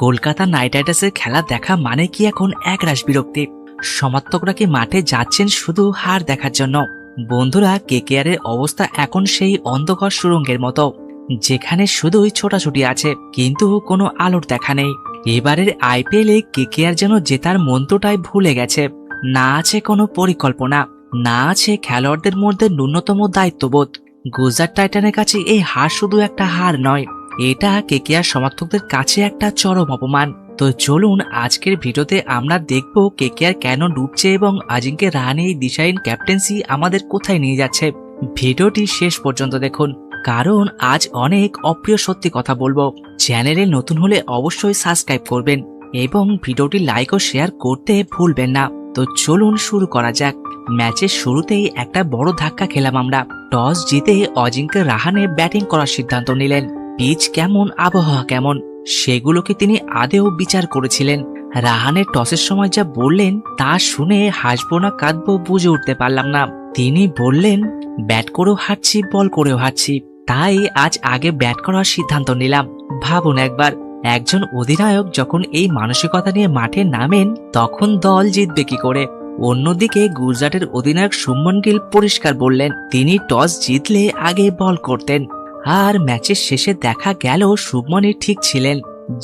Kolkata night রাইডার্সের খেলা দেখা মানে কি এখন একরাশ বিরক্তি। সমর্থকরা কি মাঠে যাচ্ছেন শুধু হার দেখার জন্য? বন্ধুরা, কেকেআর এর অবস্থা এখন সেই অন্ধকার সুড়ঙ্গের মতো, যেখানে শুধুই ছোটাছুটি আছে কিন্তু কোনো আলোর দেখা নেই। এবারের আইপিএলে কেকেআর যেন জেতার মন্ত্রটাই ভুলে গেছে। না আছে কোনো পরিকল্পনা, না আছে খেলোয়াড়দের মধ্যে ন্যূনতম দায়িত্ববোধ। গুজরাট টাইটানের কাছে এই হার শুধু একটা হার নয়, এটা কেকেআর সমর্থকদের কাছে একটা চরম অপমান। তো চলুন আজকের ভিডিওতে আমরা দেখব কেকেআর কেন ডুবছে এবং আজিঙ্কে রাহানে এই দিশাহীন ক্যাপ্টেন্সি আমাদের কোথায় নিয়ে যাচ্ছে। ভিডিওটি শেষ পর্যন্ত দেখুন, কারণ আজ অনেক অপ্রিয় সত্যি কথা বলবো। চ্যানেলে নতুন হলে অবশ্যই সাবস্ক্রাইব করবেন এবং ভিডিওটি লাইক ও শেয়ার করতে ভুলবেন না। তো চলুন শুরু করা যাক। ম্যাচের শুরুতেই একটা বড় ধাক্কা খেলাম আমরা। টস জিতে অজিঙ্কে রাহানে ব্যাটিং করার সিদ্ধান্ত নিলেন। পিচ কেমন, আবহাওয়া কেমন, সেগুলোকে তিনি আদেও বিচার করেছিলেন? রাহানে টসের সময় যা বললেন তা শুনে হাসবো না কাঁদবো বুঝে উঠতে পারলাম না। তিনি বললেন, ব্যাট করেও হারছি, বল করেও হারছি, তাই আজ আগে ব্যাট করার সিদ্ধান্ত নিলাম। ভাবুন একবার, একজন অধিনায়ক যখন এই মানসিকতা নিয়ে মাঠে নামেন তখন দল জিতবে কি করে? অন্যদিকে গুজরাটের অধিনায়ক শুভমন গিল পরিষ্কার বললেন তিনি টস জিতলে আগে বল করতেন। আর ম্যাচের শেষে দেখা গেল শুভমনই ঠিক ছিলেন।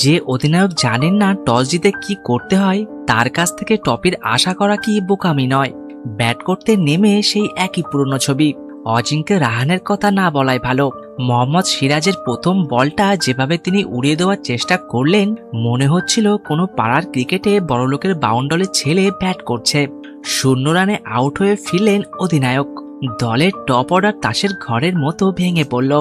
যে অধিনায়ক জানেন না টস জিতে কি করতে হয়, তার কাছ থেকে টপির আশা করা কি বোকামি নয়? ব্যাট করতে নেমে সেই একই পুরনো ছবি। অজিঙ্কে রাহানের কথা না বলাই ভালো। মোহাম্মদ সিরাজের প্রথম বলটা যেভাবে তিনি উড়িয়ে দেওয়ার চেষ্টা করলেন, মনে হচ্ছিল কোনো পাড়ার ক্রিকেটে বড়লোকের বাউন্ডারির ছেলে ব্যাট করছে। 0 রানে আউট হয়ে ফিরলেন অধিনায়ক। দলের টপ অর্ডার তাসের ঘরের মতো ভেঙে পড়ল।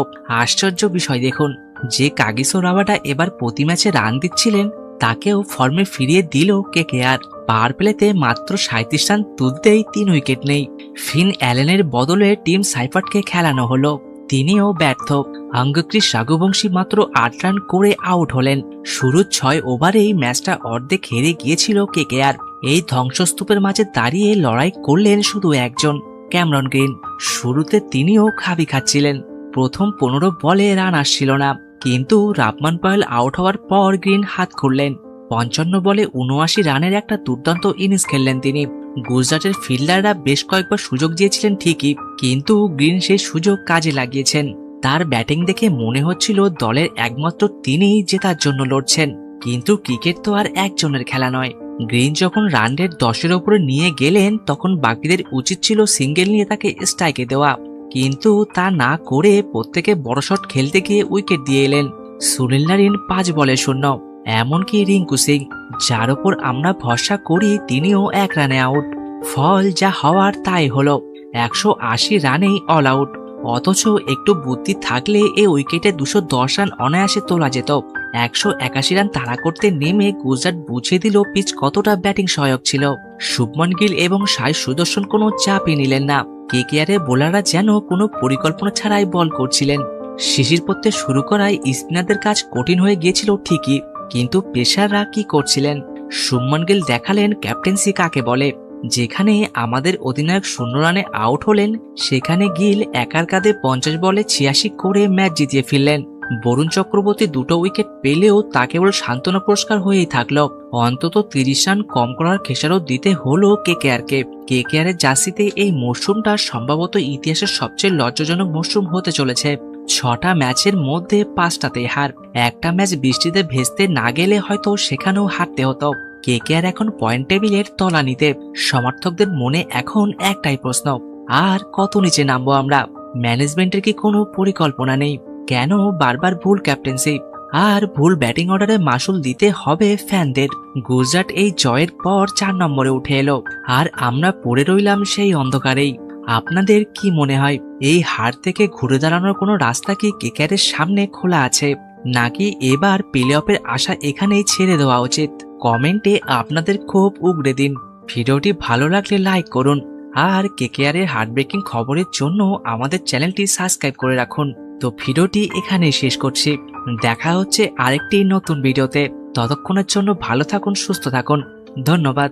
আশ্চর্য বিষয় দেখুন, যে কাগিসো রাবাডা এবার প্রতি ম্যাচে রান দিচ্ছিলেন তাকেও ফর্মে ফিরিয়ে দিল কেকেআর। পাওয়ার প্লেতে মাত্র 37 রান তুলতেই 3 উইকেট নেই। ফিন অ্যালেনের বদলে টিম সাইফার্টকে খেলানো হলো, তিনিও ব্যর্থ। অঙ্গক্রিস রাঘুবংশী মাত্র 8 রান করে আউট হলেন। শুরুর 6 ওভারেই ম্যাচটা অর্ধেক হেরে গিয়েছিল কেকেআর। এই ধ্বংসস্তূপের মাঝে দাঁড়িয়ে লড়াই করলেন শুধু একজন, ক্যামেরন গ্রিন। শুরুতে তিনিও খাবি খাচ্ছিলেন। প্রথম 15 বলে রান আসছিল না, কিন্তু রাবমান পায়েল আউট হওয়ার পর গ্রিন হাত খুললেন। 55 বলে 79 রানের একটা দুর্দান্ত ইনিংস খেললেন তিনি। গুজরাটের ফিল্ডাররা বেশ কয়েকবার সুযোগ দিয়েছিলেন ঠিকই, কিন্তু গ্রিন সেই সুযোগ কাজে লাগিয়েছেন। তার ব্যাটিং দেখে মনে হচ্ছিল দলের একমাত্র তিনিই জেতার জন্য লড়ছেন। কিন্তু ক্রিকেট তো আর একজনের খেলা নয়। গ্রিন যখন রান রেট 10-এর উপরে নিয়ে গেলেন তখন বাকিদের উচিত ছিল সিঙ্গেল নিয়ে তাকে স্ট্রাইকে দেওয়া, কিন্তু তা না করে প্রত্যেকে বড় শট খেলতে গিয়ে উইকেট দিয়ে এলেন। সুনীল নারিন 5 বলে 0, এমনকি রিঙ্কু সিং, যার ওপর আমরা ভরসা করি, তিনিও 1 রানে আউট। ফল যা হওয়ার তাই হলো, 180 রানেই অল আউট। অথচ একটু বুদ্ধি থাকলে এই উইকেটে 210 রান অনায়াসে তোলা যেত। 181 রান তাড়া করতে নেমে গুজরাট বুঝিয়ে দিল পিচ কতটা ব্যাটিং সহায়ক ছিল। শুভমন গিল এবং সাই সুদর্শন কোনো চাপই নিলেন না। কেকেআর এর বোলাররা যেন কোনো পরিকল্পনা ছাড়াই বল করছিলেন। শিশির পড়তে শুরু করায় স্পিনারদের কাজ কঠিন হয়ে গিয়েছিল ঠিকই, কিন্তু পেসাররা কি করছিলেন? শুভমন গিল দেখালেন ক্যাপ্টেন্সি কাকে বলে। যেখানে আমাদের অধিনায়ক 0 রানে আউট হলেন, সেখানে গিল একার কাঁধে 50 বলে 86 করে ম্যাচ জিতিয়ে ফিরলেন। বরুণ চক্রবর্তী 2টো উইকেট পেলেও তা কেবল সান্ত্বনা পুরস্কার হয়েই থাকলো। অন্তত 30 রান কম করার খেসারত দিতে হলো কেকেআরকে। কেকেআর এর জার্সিতে এই মরশুমটা সম্ভবত ইতিহাসের সবচেয়ে লজ্জাজনক মরশুম হতে চলেছে। 6টা ম্যাচের মধ্যে 5টাতেই হার। একটা ম্যাচ বৃষ্টিতে ভেস্তে না গেলে হয়তো সেখানেও হারতে হতো। কেকেআর এখন পয়েন্ট টেবিলের তলানিতে। সমর্থকদের মনে এখন একটাই প্রশ্ন, আর কত নিচে নামবো আমরা? ম্যানেজমেন্টের কি কোনো পরিকল্পনা নেই? কেন বারবার ভুল ক্যাপ্টেন্সি আর ভুল ব্যাটিং অর্ডারে মাসুল দিতে হবে ফ্যানদের? গুজরাট এই জয়ের পর 4 নম্বরে উঠে এলো, আর আমরা পড়ে রইলাম সেই অন্ধকারেই। আপনাদের কি মনে হয়, এই হার থেকে ঘুরে দাঁড়ানোর কোনো রাস্তা কি কেকেআরের সামনে খোলা আছে, নাকি এবার প্লে অফের আশা এখানেই ছেড়ে দেওয়া উচিত? কমেন্টে আপনাদের ক্ষোভ উগড়ে দিন। ভিডিওটি ভালো লাগলে লাইক করুন, আর কেকেআর এর হার্টব্রেকিং খবরের জন্য আমাদের চ্যানেলটি সাবস্ক্রাইব করে রাখুন। তো ভিডিওটি এখানেই শেষ করছি। দেখা হচ্ছে আরেকটি নতুন ভিডিওতে। ততক্ষণের জন্য ভালো থাকুন, সুস্থ থাকুন। ধন্যবাদ।